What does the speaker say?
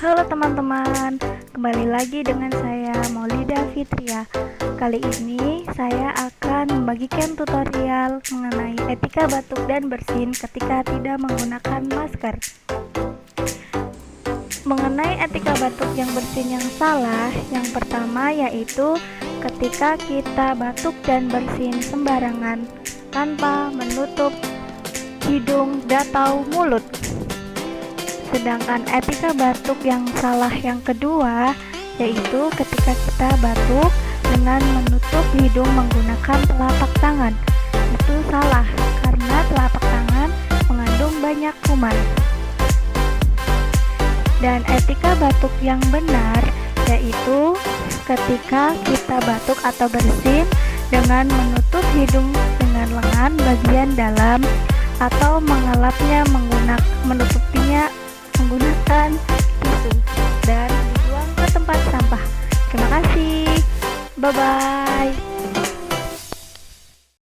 Halo teman-teman, kembali lagi dengan saya Maulida Fitria. Kali ini saya akan membagikan tutorial mengenai etika batuk dan bersin ketika tidak menggunakan masker. Mengenai etika batuk yang bersin yang salah, yang pertama yaitu ketika kita batuk dan bersin sembarangan tanpa menutup hidung atau mulut. Sedangkan etika batuk yang salah yang kedua yaitu ketika kita batuk dengan menutup hidung menggunakan telapak tangan. Itu salah karena telapak tangan mengandung banyak kuman. Dan etika batuk yang benar yaitu ketika kita batuk atau bersin dengan menutup hidung dengan lengan bagian dalam atau mengelapnya menutupinya menggunakan tisu dan dibuang ke tempat sampah. Terima kasih. Bye bye.